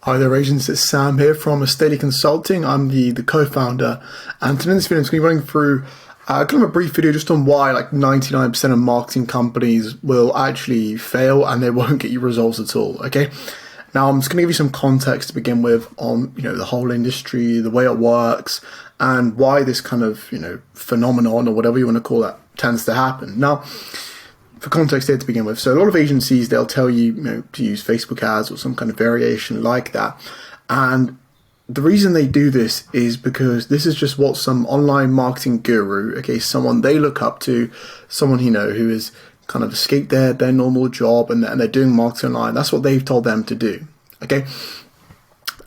Hi there, agents. It's Sam here from Estate Consulting. I'm the co-founder, and today in this video I'm going to be running through kind of a brief video just on why like 99% of marketing companies will actually fail and they won't get you results at all. Okay, now I'm just going to give you some context to begin with on the whole industry, the way it works, and why this kind of phenomenon or whatever you want to call it tends to happen. Now, for context here to begin with, so a lot of agencies, they'll tell you, to use Facebook ads or some kind of variation like that. And the reason they do this is because this is just what some online marketing guru, someone they look up to, someone who has kind of escaped their normal job and they're doing marketing online. That's what they've told them to do, okay?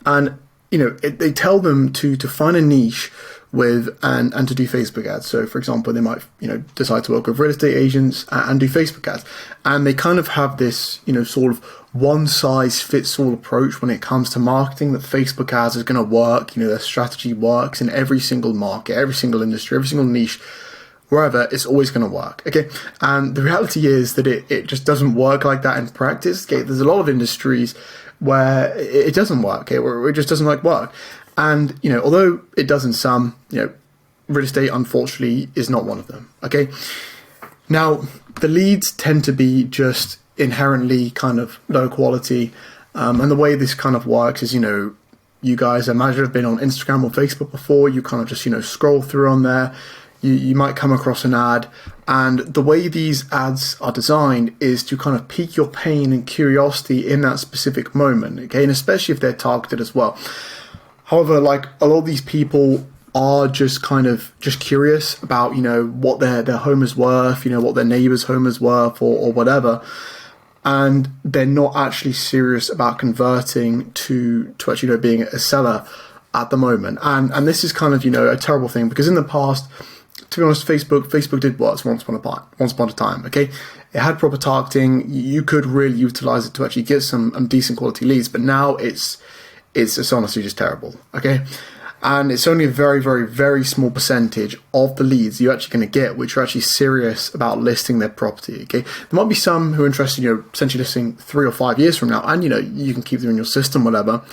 And, they tell them to find a niche with and to do Facebook ads. So for example, they might decide to work with real estate agents and do Facebook ads, and they kind of have this sort of one size fits all approach when it comes to marketing, that Facebook ads is going to work, their strategy works in every single market, every single industry, every single niche, wherever, it's always going to work. Okay, and the reality is that it just doesn't work like that in practice. Okay, there's a lot of industries where it doesn't work, okay, where it just doesn't work. And, although it does in some, real estate, unfortunately, is not one of them, okay? Now, the leads tend to be just inherently kind of low quality. And the way this kind of works is, you guys, I imagine, have been on Instagram or Facebook before. You kind of just, scroll through on there. You might come across an ad. And the way these ads are designed is to kind of pique your pain and curiosity in that specific moment, okay? And especially if they're targeted as well. However, like, a lot of these people are just curious about, what their home is worth, what their neighbor's home is worth or whatever. And they're not actually serious about converting to actually, being a seller at the moment. And this is kind of, a terrible thing, because in the past, to be honest, Facebook did work once upon a time, okay? It had proper targeting. You could really utilize it to actually get some decent quality leads, but now it's honestly just terrible, okay? And it's only a very, very, very small percentage of the leads you're actually going to get which are actually serious about listing their property, okay? There might be some who are interested, essentially listing 3 or 5 years from now, and, you can keep them in your system, whatever.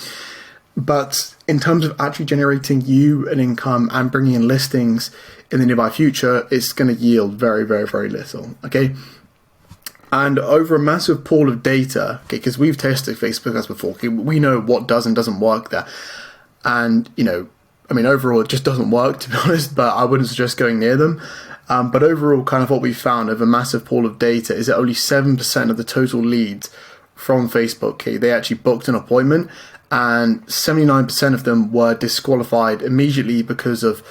But in terms of actually generating you an income and bringing in listings in the nearby future, it's going to yield very, very, very little, okay? And over a massive pool of data, okay, because we've tested Facebook ads before, okay, we know what does and doesn't work there. And, overall, it just doesn't work, to be honest, but I wouldn't suggest going near them. But overall, kind of what we found over a massive pool of data is that only 7% of the total leads from Facebook, okay, they actually booked an appointment, and 79% of them were disqualified immediately because of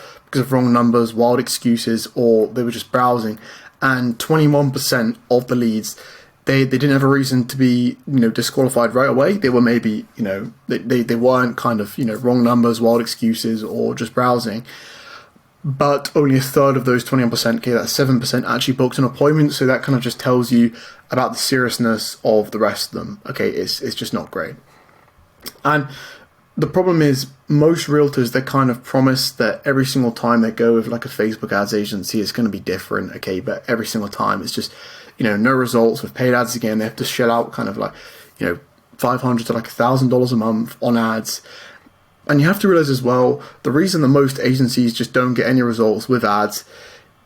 wrong numbers, wild excuses, or they were just browsing. And 21% of the leads, they didn't have a reason to be disqualified right away. They were maybe they weren't kind of wrong numbers, wild excuses, or just browsing. But only a third of those 21%, okay, that's 7%, actually booked an appointment. So that kind of just tells you about the seriousness of the rest of them. Okay, it's just not great. And the problem is, most realtors, they kind of promise that every single time they go with like a Facebook ads agency, it's going to be different, okay? But every single time it's just, no results. With paid ads, again, they have to shell out kind of like, $500 to like $1,000 a month on ads. And you have to realize as well, the reason that most agencies just don't get any results with ads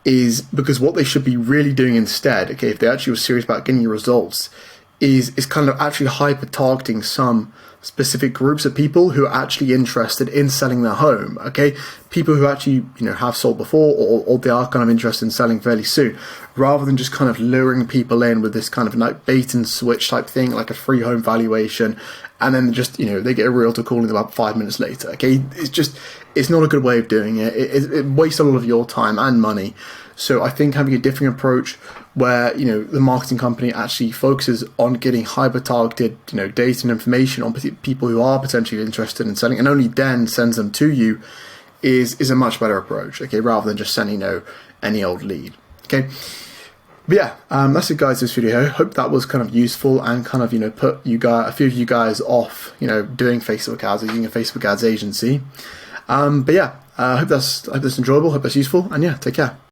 is because what they should be really doing instead, okay, if they actually were serious about getting results, is kind of actually hyper targeting some specific groups of people who are actually interested in selling their home, okay? People who actually, have sold before, or they are kind of interested in selling fairly soon, rather than just kind of luring people in with this kind of like bait and switch type thing, like a free home valuation, and then just, they get a realtor calling them up 5 minutes later, okay? It's not a good way of doing it. It wastes a lot of your time and money. So I think having a different approach where, the marketing company actually focuses on getting hyper-targeted, data and information on people who are potentially interested in selling, and only then sends them to you is a much better approach, okay, rather than just sending, any old lead, okay? But yeah, that's it, guys, this video. Hope that was kind of useful and kind of, put a few of you guys off, doing Facebook ads or using a Facebook ads agency. But yeah, I hope that's enjoyable, hope that's useful, and yeah, take care.